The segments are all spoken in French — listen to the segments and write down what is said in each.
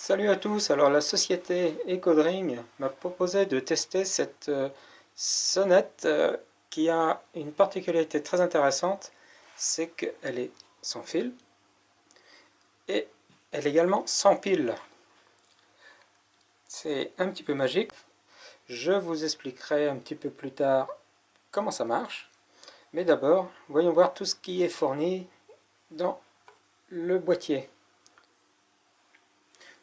Salut à tous, alors la société Ecodring m'a proposé de tester cette sonnette qui a une particularité très intéressante, c'est qu'elle est sans fil et elle est également sans pile. C'est un petit peu magique, je vous expliquerai un petit peu plus tard comment ça marche, mais d'abord voyons voir tout ce qui est fourni dans le boîtier.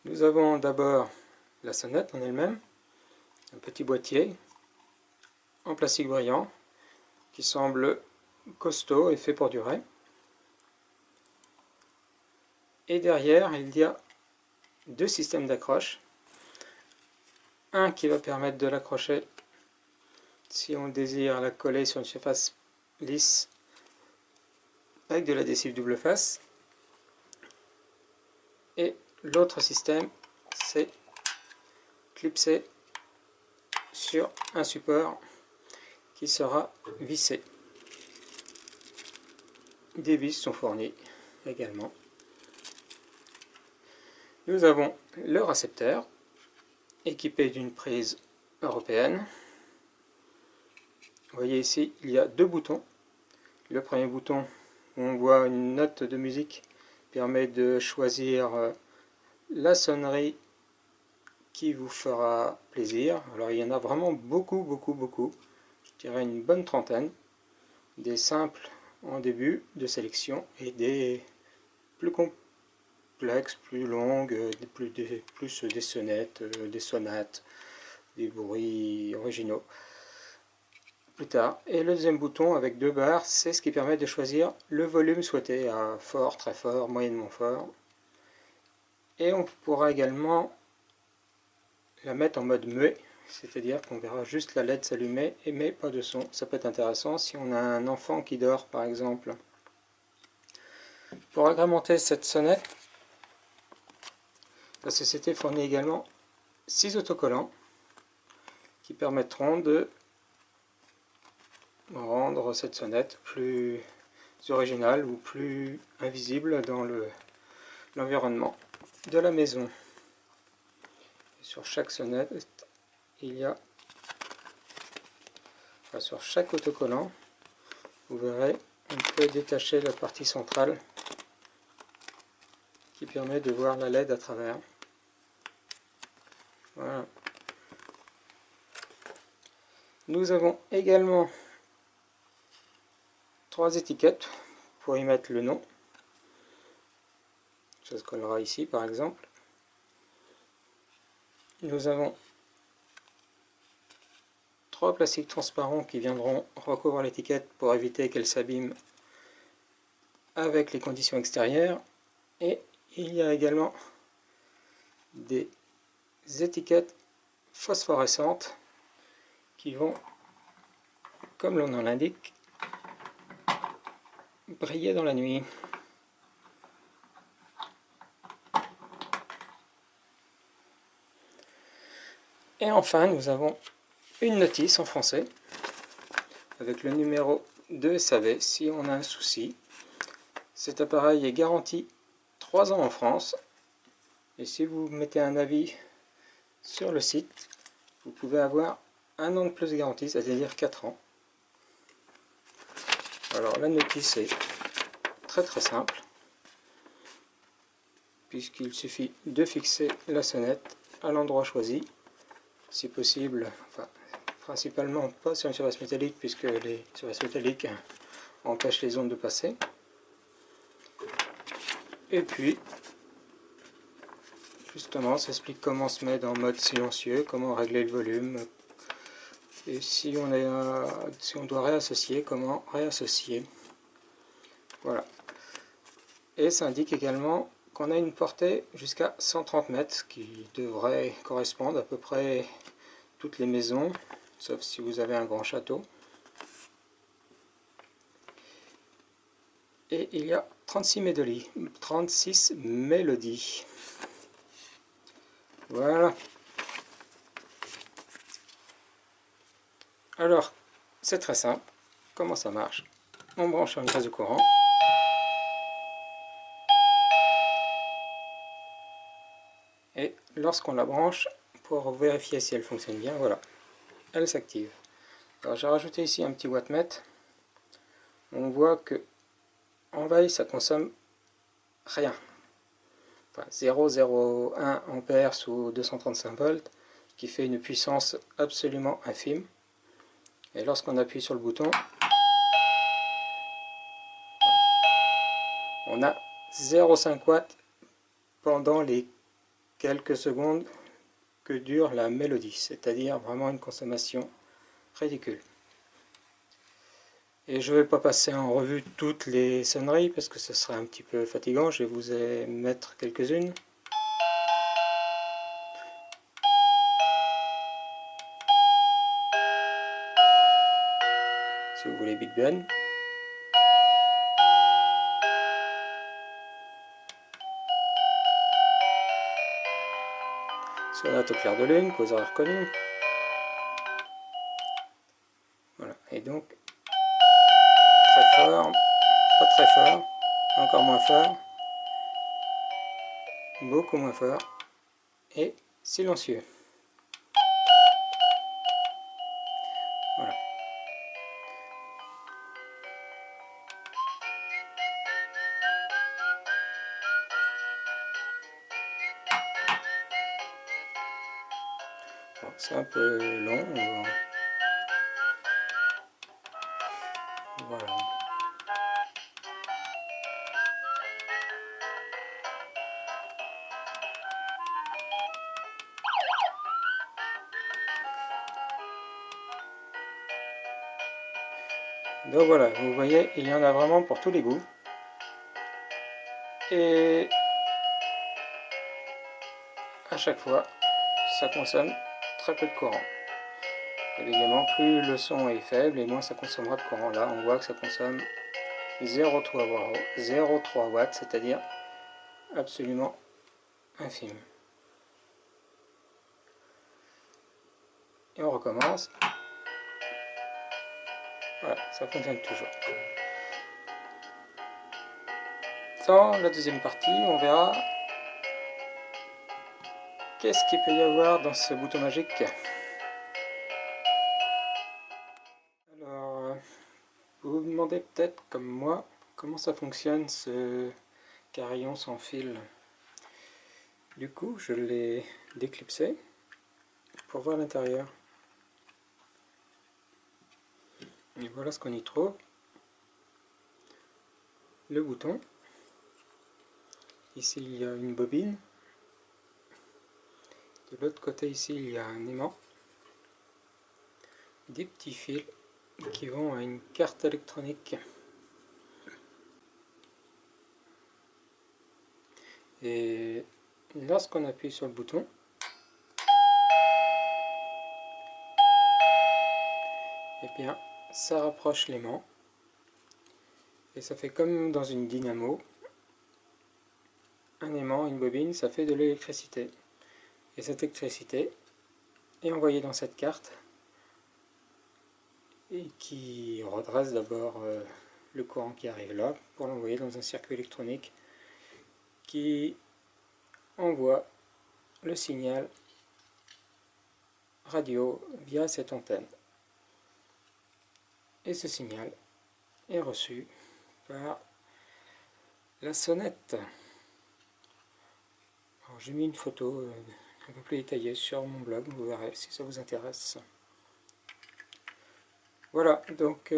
Nous avons d'abord la sonnette en elle-même, un petit boîtier en plastique brillant qui semble costaud et fait pour durer. Et derrière, il y a deux systèmes d'accroche. Un qui va permettre de l'accrocher si on désire la coller sur une surface lisse avec de l'adhésif double face. Et l'autre système, c'est clipsé sur un support qui sera vissé. Des vis sont fournies également. Nous avons le récepteur équipé d'une prise européenne. Vous voyez ici, il y a deux boutons. Le premier bouton, où on voit une note de musique, permet de choisir la sonnerie qui vous fera plaisir. Alors il y en a vraiment beaucoup. Je dirais une bonne trentaine. Des simples en début de sélection et des plus complexes, plus longues, plus des sonnettes, des sonates, des bruits originaux plus tard. Et le deuxième bouton avec deux barres, c'est ce qui permet de choisir le volume souhaité, à fort, très fort, moyennement fort. Et on pourra également la mettre en mode muet, c'est-à-dire qu'on verra juste la LED s'allumer, mais pas de son. Ça peut être intéressant si on a un enfant qui dort par exemple. Pour agrémenter cette sonnette, la société fournit également 6 autocollants qui permettront de rendre cette sonnette plus originale ou plus invisible dans l'environnement de la maison. Et sur chaque sonnette, il y a, sur chaque autocollant, vous verrez, on peut détacher la partie centrale qui permet de voir la LED à travers. Voilà. Nous avons également 3 étiquettes pour y mettre le nom. Ça se collera ici par exemple. Nous avons 3 plastiques transparents qui viendront recouvrir l'étiquette pour éviter qu'elle s'abîme avec les conditions extérieures. Et il y a également des étiquettes phosphorescentes qui vont, comme l'on en l'indique, briller dans la nuit. Et enfin, nous avons une notice en français avec le numéro de SAV si on a un souci. Cet appareil est garanti 3 ans en France. Et si vous mettez un avis sur le site, vous pouvez avoir 1 an de plus de garantie, c'est-à-dire 4 ans. Alors la notice est très simple, puisqu'il suffit de fixer la sonnette à l'endroit choisi, si possible, enfin principalement pas sur une surface métallique, puisque les surfaces métalliques empêchent les ondes de passer. Et puis, justement, ça explique comment se mettre en mode silencieux, comment régler le volume, et si on doit réassocier, comment réassocier. Voilà. Et ça indique également qu'on a une portée jusqu'à 130 mètres, ce qui devrait correspondre à peu près toutes les maisons, sauf si vous avez un grand château. Et il y a 36 mélodies. Voilà. Alors, c'est très simple. Comment ça marche? On branche sur une prise de courant. « Et lorsqu'on la branche, pour vérifier si elle fonctionne bien, voilà, elle s'active. Alors j'ai rajouté ici un petit wattmètre. On voit que en veille ça consomme rien. Enfin, 0,01 ampères sous 235 volts, ce qui fait une puissance absolument infime. Et lorsqu'on appuie sur le bouton, on a 0,5 watts pendant les quelques secondes que dure la mélodie, c'est-à-dire vraiment une consommation ridicule. Et je ne vais pas passer en revue toutes les sonneries parce que ce serait un petit peu fatigant, je vais vous en mettre quelques-unes. Si vous voulez Big Ben. Sonate au clair de lune, que vous aurez reconnu. Voilà, et donc très fort, pas très fort, encore moins fort, beaucoup moins fort, et silencieux. Voilà. Bon, c'est un peu long, voilà. Donc voilà, vous voyez, il y en a vraiment pour tous les goûts. Et à chaque fois, ça consomme très peu de courant. Évidemment, plus le son est faible et moins ça consommera de courant. Là, on voit que ça consomme 0,3 watts, c'est-à-dire absolument infime. Et on recommence. Voilà, ça fonctionne toujours. Dans la deuxième partie, on verra qu'est-ce qu'il peut y avoir dans ce bouton magique. Alors, vous vous demandez peut-être, comme moi, comment ça fonctionne ce carillon sans fil. Du coup, je l'ai déclipsé pour voir l'intérieur. Et voilà ce qu'on y trouve. Le bouton. Ici, il y a une bobine. De l'autre côté, ici, il y a un aimant. Des petits fils qui vont à une carte électronique. Et lorsqu'on appuie sur le bouton, et bien, ça rapproche l'aimant. Et ça fait comme dans une dynamo. Un aimant, une bobine, ça fait de l'électricité. Et cette électricité est envoyée dans cette carte et qui redresse d'abord le courant qui arrive là pour l'envoyer dans un circuit électronique qui envoie le signal radio via cette antenne. Et ce signal est reçu par la sonnette. J'ai mis une photo un peu plus détaillée sur mon blog, vous verrez si ça vous intéresse. Voilà, donc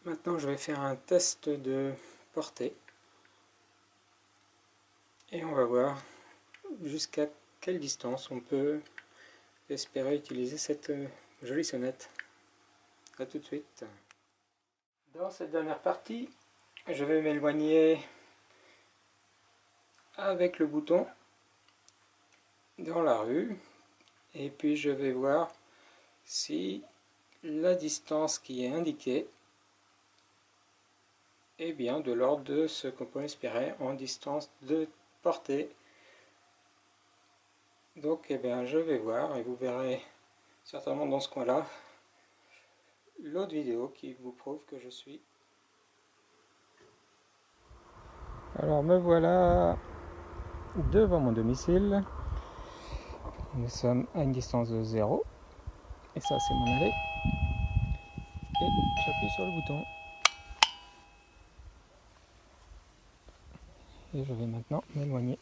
maintenant je vais faire un test de portée. Et on va voir jusqu'à quelle distance on peut espérer utiliser cette jolie sonnette. A tout de suite. Dans cette dernière partie, je vais m'éloigner avec le bouton dans la rue et puis je vais voir si la distance qui est indiquée est bien de l'ordre de ce qu'on peut espérer en distance de portée. Donc eh bien, je vais voir et vous verrez certainement dans ce coin-là l'autre vidéo qui vous prouve que je suis. Alors me voilà devant mon domicile. Nous sommes à une distance de 0. Et ça, c'est mon allée. Et j'appuie sur le bouton. Et je vais maintenant m'éloigner.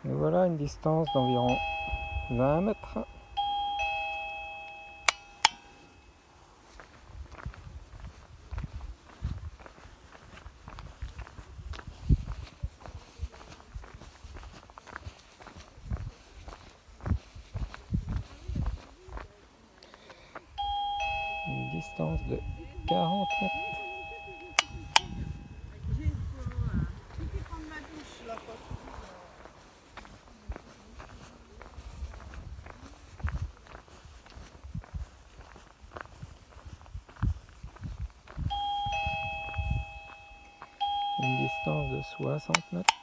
Et voilà une distance d'environ 20 mètres. Une distance de 40 mètres. Une distance de 60 mètres.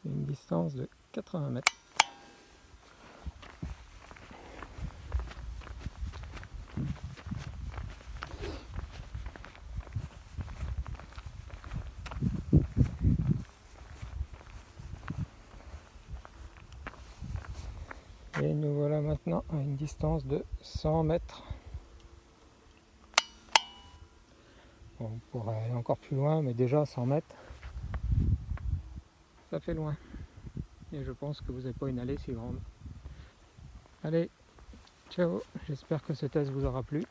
Une distance de 80 mètres. Et nous voilà maintenant à une distance de 100 mètres. Bon, on pourrait aller encore plus loin, mais déjà 100 mètres, ça fait loin. Et je pense que vous n'avez pas une allée si grande. Allez, ciao, j'espère que ce test vous aura plu.